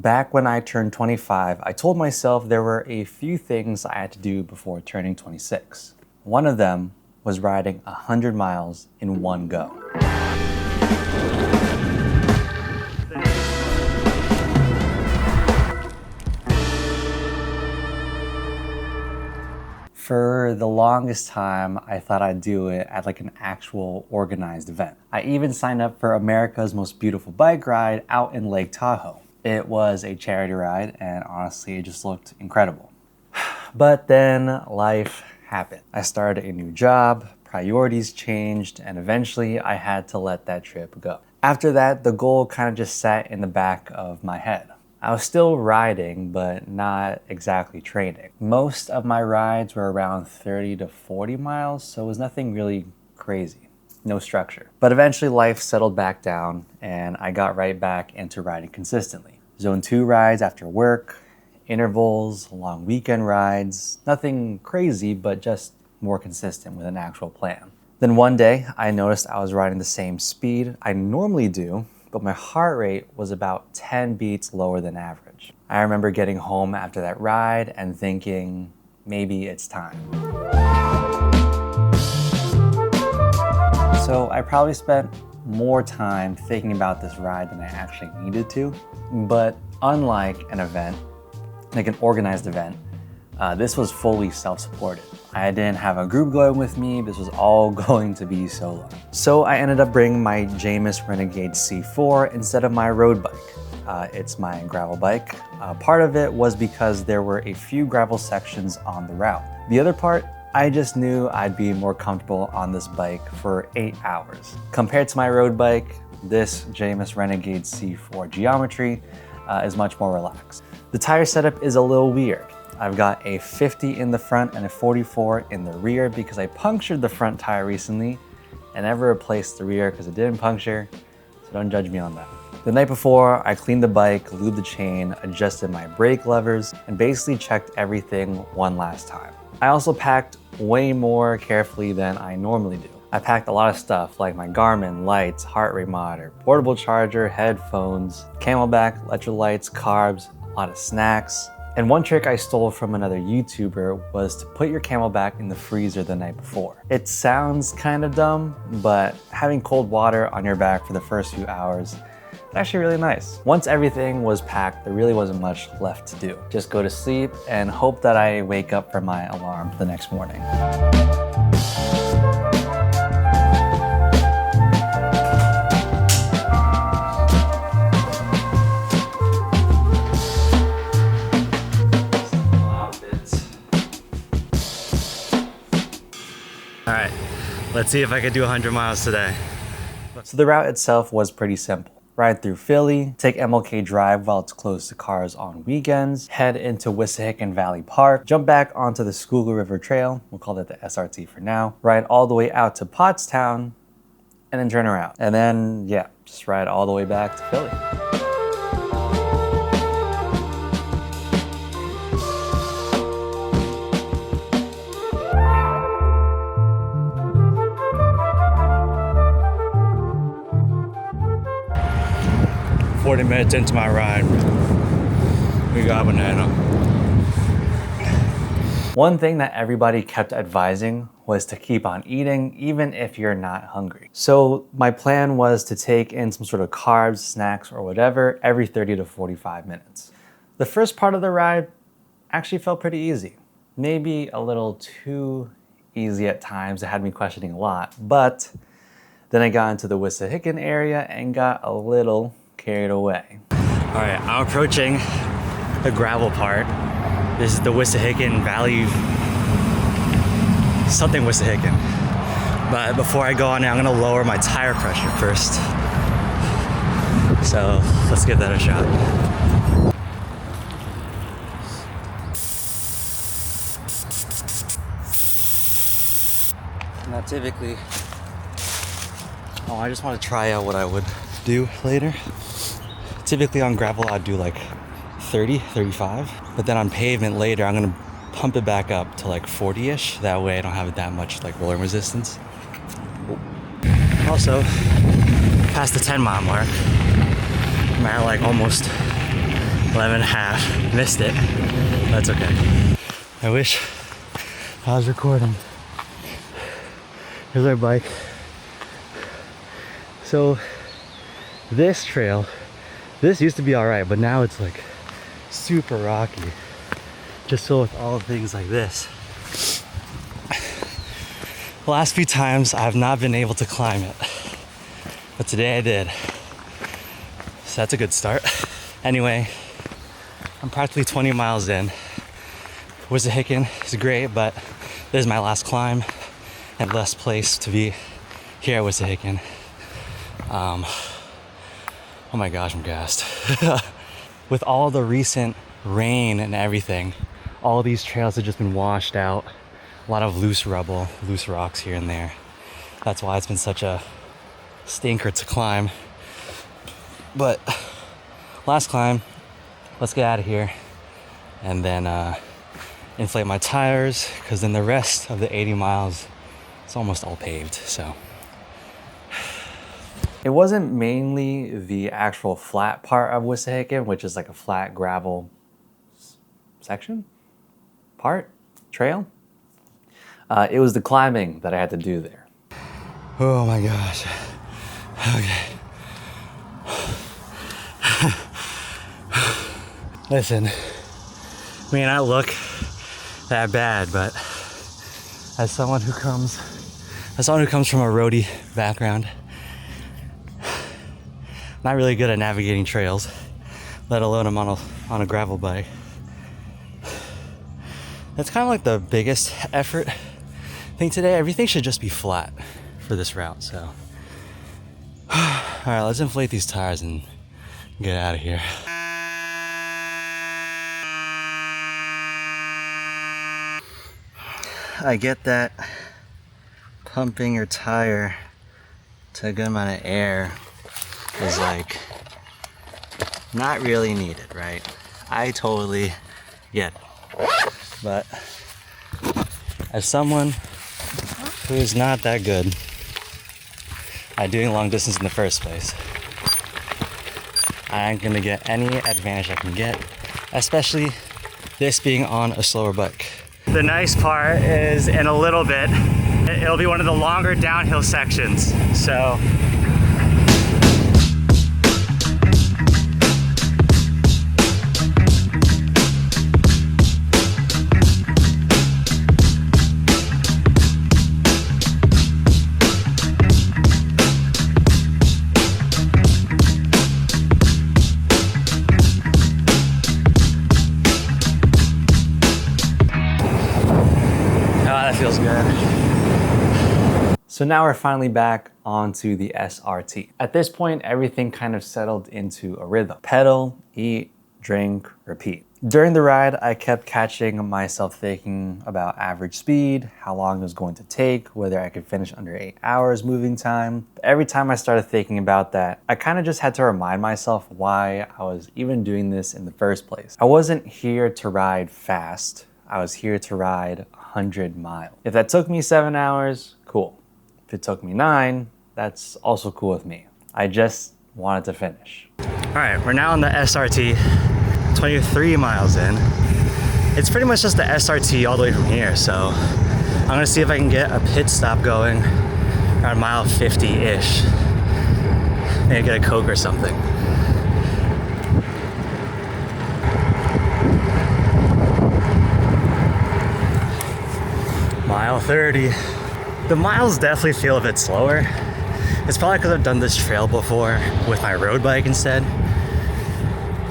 Back when I turned 25, I told myself there were a few things I had to do before turning 26. One of them was riding 100 miles in one go. For the longest time, I thought I'd do it at like an actual organized event. I even signed up for America's Most Beautiful Bike Ride out in Lake Tahoe. It was a charity ride, and honestly, it just looked incredible. But then life happened. I started a new job, priorities changed, and eventually I had to let that trip go. After that, the goal kind of just sat in the back of my head. I was still riding, but not exactly training. Most of my rides were around 30 to 40 miles, so it was nothing really crazy, no structure. But eventually life settled back down and I got right back into riding consistently. Zone 2 rides after work, intervals, long weekend rides, nothing crazy, but just more consistent with an actual plan. Then one day I noticed I was riding the same speed I normally do, but my heart rate was about 10 beats lower than average. I remember getting home after that ride and thinking, maybe it's time. So I probably spent more time thinking about this ride than I actually needed to, but unlike an event, like an organized event, this was fully self-supported. I didn't have a group going with me. This was all going to be solo. So I ended up bringing my Jamis Renegade C4 instead of my road bike. It's my gravel bike. Part of it was because there were a few gravel sections on the route. The other part, I just knew I'd be more comfortable on this bike for 8 hours. Compared to my road bike, this Jamis Renegade C4 geometry is much more relaxed. The tire setup is a little weird. I've got a 50 in the front and a 44 in the rear because I punctured the front tire recently and never replaced the rear because it didn't puncture, so don't judge me on that. The night before, I cleaned the bike, lubed the chain, adjusted my brake levers, and basically checked everything one last time. I also packed way more carefully than I normally do. I packed a lot of stuff like my Garmin, lights, heart rate monitor, portable charger, headphones, CamelBak, electrolytes, carbs, a lot of snacks. And one trick I stole from another YouTuber was to put your CamelBak in the freezer the night before. It sounds kind of dumb, but having cold water on your back for the first few hours is actually really nice. Once everything was packed, there really wasn't much left to do. Just go to sleep and hope that I wake up from my alarm the next morning. All right, let's see if I can do 100 miles today. So the route itself was pretty simple. Ride through Philly, take MLK Drive while it's closed to cars on weekends, head into Wissahickon Valley Park, jump back onto the Schuylkill River Trail, we'll call that the SRT for now, ride all the way out to Pottstown, and then turn around. And then, yeah, just ride all the way back to Philly. 40 minutes into my ride, we got a banana. One thing that everybody kept advising was to keep on eating even if you're not hungry. So my plan was to take in some sort of carbs, snacks, or whatever every 30 to 45 minutes. The first part of the ride actually felt pretty easy. Maybe a little too easy at times. It had me questioning a lot, but then I got into the Wissahickon area and got a little carried away. All right, I'm approaching the gravel part. This is the Wissahickon Valley, something Wissahickon. But before I go on it, I'm gonna lower my tire pressure first. So let's give that a shot. Now typically, I just want to try out what I would do later. Typically on gravel I'd do like 30, 35, but then on pavement later I'm gonna pump it back up to like 40-ish. That way I don't have that much like rolling resistance. Also, past the 10 mile mark, I'm at like almost 11 and a half. Missed it. That's okay. I wish I was recording. Here's our bike. So this trail, this used to be all right, but now it's like super rocky. Just filled with all things like this. The last few times I've not been able to climb it, but today I did. So that's a good start. Anyway, I'm practically 20 miles in. Wissahickon is great, but this is my last climb and last place to be here at Wissahickon. Oh my gosh, I'm gassed. With all the recent rain and everything, all these trails have just been washed out. A lot of loose rubble, loose rocks here and there. That's why it's been such a stinker to climb. But last climb, let's get out of here and then inflate my tires, because then the rest of the 80 miles, it's almost all paved, so. It wasn't mainly the actual flat part of Wissahickon, which is like a flat gravel section, trail. It was the climbing that I had to do there. Oh my gosh. Okay. Listen, I may not look that bad, but as someone who comes from a roadie background, not really good at navigating trails, let alone I'm on a gravel bike. That's kind of like the biggest effort thing today. Everything should just be flat for this route, so. All right, let's inflate these tires and get out of here. I get that pumping your tire to a good amount of air is like not really needed, right? I totally get it. But as someone who is not that good at doing long distance in the first place, I ain't gonna get any advantage I can get, especially this being on a slower bike. The nice part is in a little bit, it'll be one of the longer downhill sections, so. Feels good. So now we're finally back onto the SRT. At this point, everything kind of settled into a rhythm. Pedal, eat, drink, repeat. During the ride, I kept catching myself thinking about average speed, how long it was going to take, whether I could finish under 8 hours moving time. But every time I started thinking about that, I kind of just had to remind myself why I was even doing this in the first place. I wasn't here to ride fast. I was here to ride 100 miles. If that took me 7 hours, cool. If it took me 9, that's also cool with me. I just wanted to finish. All right, we're now on the SRT, 23 miles in. It's pretty much just the SRT all the way from here, so I'm gonna see if I can get a pit stop going around mile 50-ish. Maybe get a Coke or something. Mile 30. The miles definitely feel a bit slower. It's probably because I've done this trail before with my road bike instead.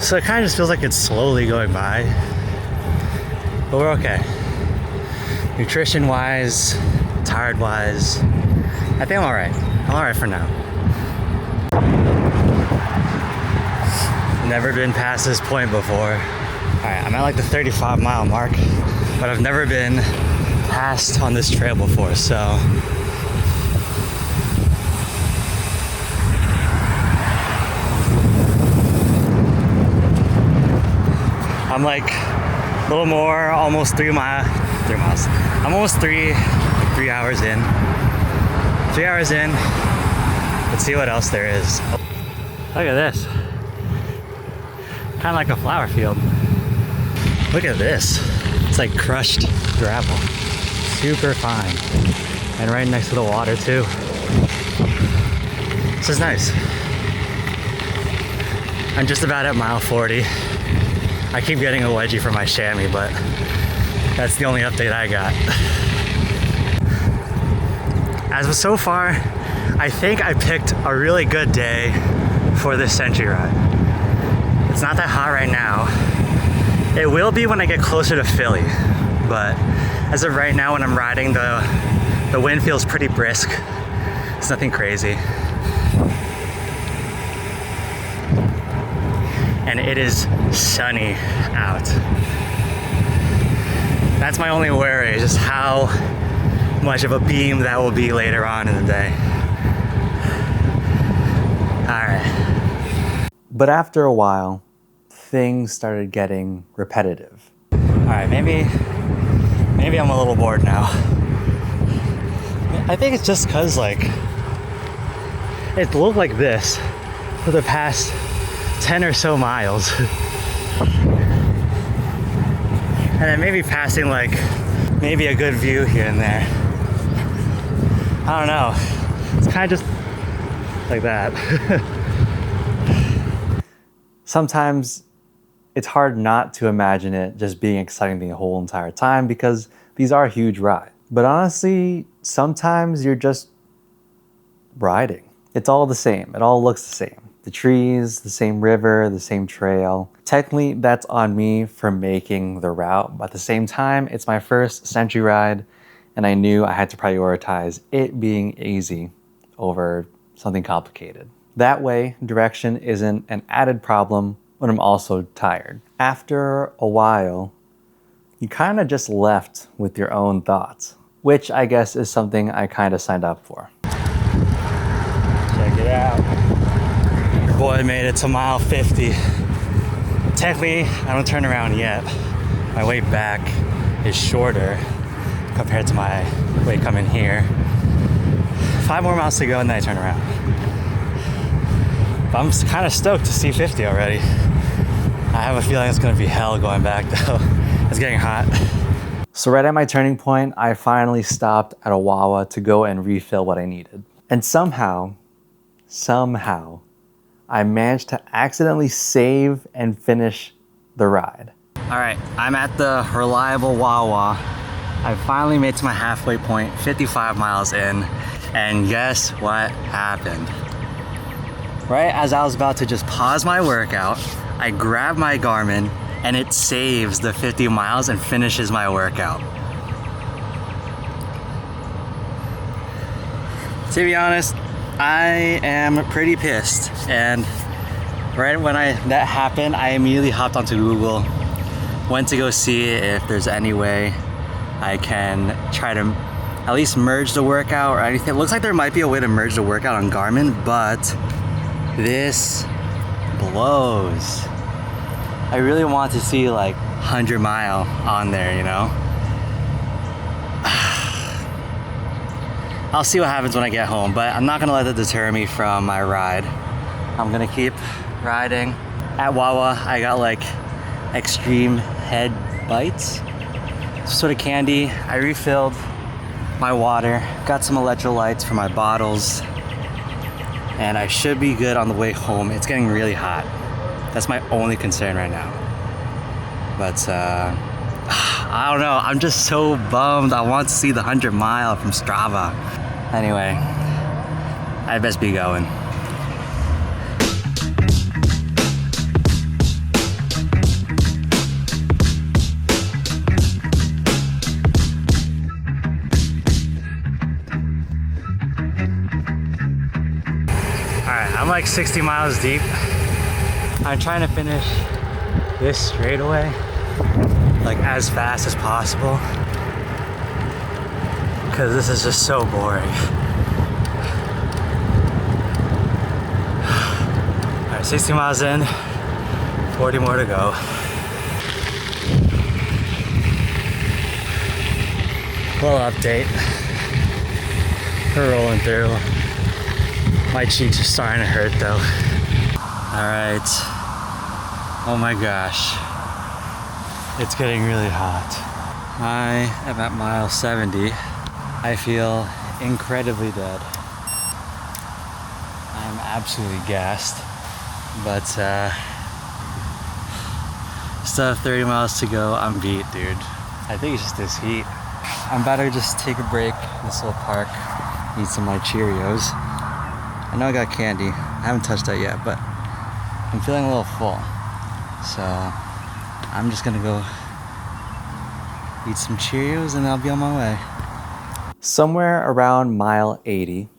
So it kind of just feels like it's slowly going by. But we're okay. Nutrition wise, tired wise, I think I'm all right. I'm all right for now. Never been past this point before. All right, I'm at like the 35 mile mark, but I've never been past on this trail before, so I'm like a little more, almost 3 miles. I'm almost 3 hours in. 3 hours in. Let's see what else there is. Look at this. kind of like a flower field. Look at this. It's like crushed gravel. Super fine. And right next to the water too. This is nice. I'm just about at mile 40. I keep getting a wedgie for my chamois, but that's the only update I got. As of so far, I think I picked a really good day for this Century ride. It's not that hot right now. It will be when I get closer to Philly, but as of right now when I'm riding, the wind feels pretty brisk. It's nothing crazy. And it is sunny out. That's my only worry, just how much of a beam that will be later on in the day. All right. But after a while, things started getting repetitive. All right, maybe I'm a little bored now. I think it's just cause like, it looked like this for the past 10 or so miles. And then maybe passing like, maybe a good view here and there. I don't know. It's kind of just like that. Sometimes it's hard not to imagine it just being exciting the whole entire time because these are huge rides. But honestly, sometimes you're just riding. It's all the same. It all looks the same. The trees, the same river, the same trail. Technically, that's on me for making the route, but at the same time, it's my first Century ride, and I knew I had to prioritize it being easy over something complicated. That way, direction isn't an added problem when I'm also tired. After a while, you kind of just left with your own thoughts, which I guess is something I kind of signed up for. Check it out. Your boy made it to mile 50. Technically, I don't turn around yet. My way back is shorter compared to my way coming here. 5 more miles to go and then I turn around. But I'm kind of stoked to see 50 already. I have a feeling it's gonna be hell going back though. It's getting hot. So right at my turning point, I finally stopped at a Wawa to go and refill what I needed. And somehow, I managed to accidentally save and finish the ride. All right, I'm at the reliable Wawa. I finally made it to my halfway point, 55 miles in, and guess what happened? Right as I was about to just pause my workout, I grab my Garmin and it saves the 50 miles and finishes my workout. To be honest, I am pretty pissed, and right when that happened, I immediately hopped onto Google, went to go see if there's any way I can try to at least merge the workout or anything. It looks like there might be a way to merge the workout on Garmin, but this blows. I really want to see like 100 mile on there, you know? I'll see what happens when I get home, but I'm not gonna let that deter me from my ride. I'm gonna keep riding. At Wawa, I got like extreme head bites, sort of candy. I refilled my water, got some electrolytes for my bottles, and I should be good on the way home. It's getting really hot. That's my only concern right now. But I don't know, I'm just so bummed. I want to see the 100 mile from Strava. Anyway, I best be going. Alright, I'm like 60 miles deep. I'm trying to finish this straightaway like as fast as possible because this is just so boring. Alright, 60 miles in, 40 more to go. Little update. We're rolling through. My cheeks are starting to hurt though. All right, Oh my gosh. It's getting really hot. I am at mile 70. I feel incredibly dead. I'm absolutely gassed. But still have 30 miles to go. I'm beat, dude. I think it's just this heat. I'm about to just take a break in this little park, eat some of my Cheerios. I know I got candy. I haven't touched that yet, but I'm feeling a little full. So I'm just gonna go eat some Cheerios and I'll be on my way. Somewhere around mile 80,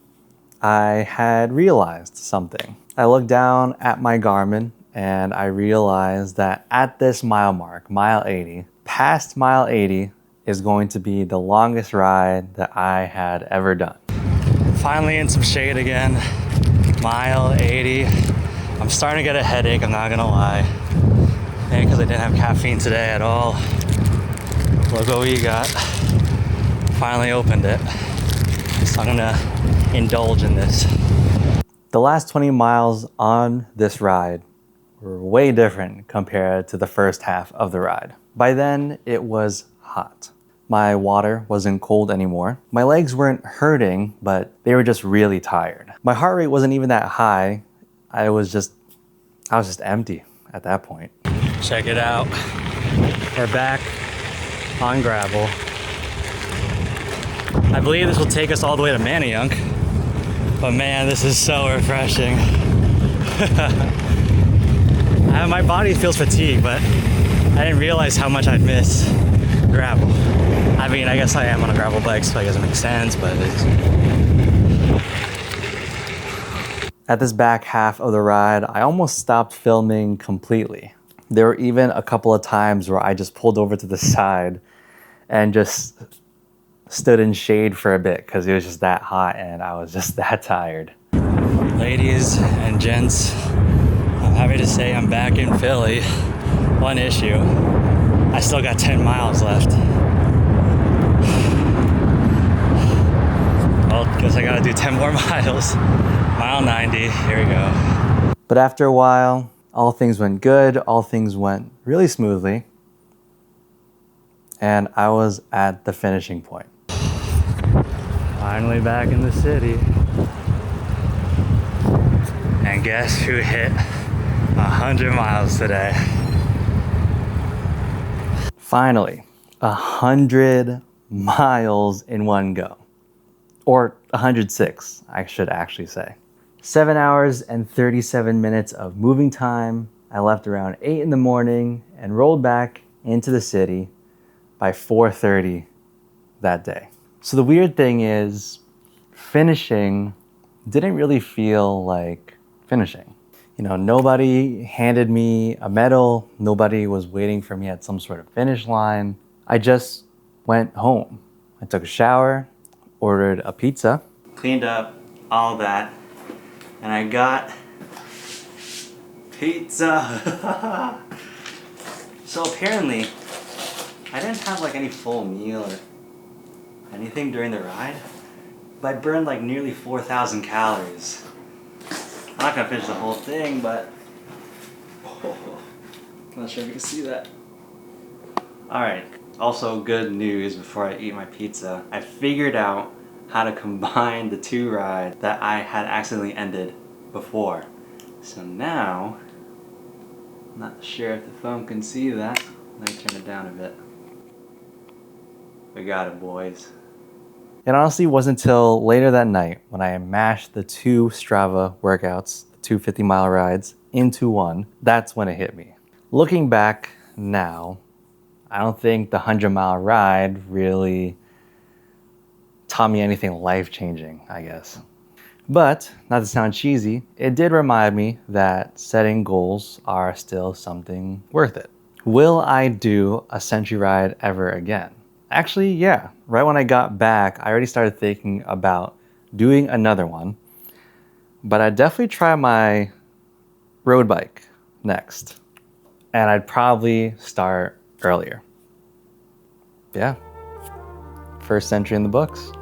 I had realized something. I looked down at my Garmin and I realized that at this mile mark, mile 80, past mile 80 is going to be the longest ride that I had ever done. Finally in some shade again, mile 80. I'm starting to get a headache, I'm not gonna lie. Maybe because I didn't have caffeine today at all. Look what we got. Finally opened it. So I'm gonna indulge in this. The last 20 miles on this ride were way different compared to the first half of the ride. By then, it was hot. My water wasn't cold anymore. My legs weren't hurting, but they were just really tired. My heart rate wasn't even that high. I was just empty at that point. Check it out. We're back on gravel. I believe this will take us all the way to Manayunk. But man, this is so refreshing. My body feels fatigued, but I didn't realize how much I'd miss gravel. I mean, I guess I am on a gravel bike, so I guess it makes sense, but it's... At this back half of the ride, I almost stopped filming completely. There were even a couple of times where I just pulled over to the side and just stood in shade for a bit because it was just that hot and I was just that tired. Ladies and gents, I'm happy to say I'm back in Philly. One issue, I still got 10 miles left. Well, guess I gotta do 10 more miles. Mile 90, here we go. But after a while, all things went good, all things went really smoothly, and I was at the finishing point. Finally back in the city. And guess who hit 100 miles today? Finally, 100 miles in one go. Or 106, I should actually say. 7 hours and 37 minutes of moving time. I left around 8 in the morning and rolled back into the city by 4:30 that day. So the weird thing is, finishing didn't really feel like finishing. You know, nobody handed me a medal. Nobody was waiting for me at some sort of finish line. I just went home. I took a shower, ordered a pizza, cleaned up, all that, and I got pizza. So apparently, I didn't have like any full meal or anything during the ride, but I burned like nearly 4,000 calories. I'm not gonna finish the whole thing, but I'm not sure if you can see that. Alright, also good news before I eat my pizza. I figured out how to combine the two rides that I had accidentally ended before. So now, I'm not sure if the phone can see that. Let me turn it down a bit. We got it, boys. It honestly wasn't until later that night when I mashed the two Strava workouts, the two 50-mile rides, into one. That's when it hit me. Looking back now, I don't think the 100-mile ride really taught me anything life-changing, I guess. But, not to sound cheesy, it did remind me that setting goals are still something worth it. Will I do a Century ride ever again? Actually, yeah. Right when I got back, I already started thinking about doing another one. But I'd definitely try my road bike next. And I'd probably start earlier. Yeah. First Century in the books.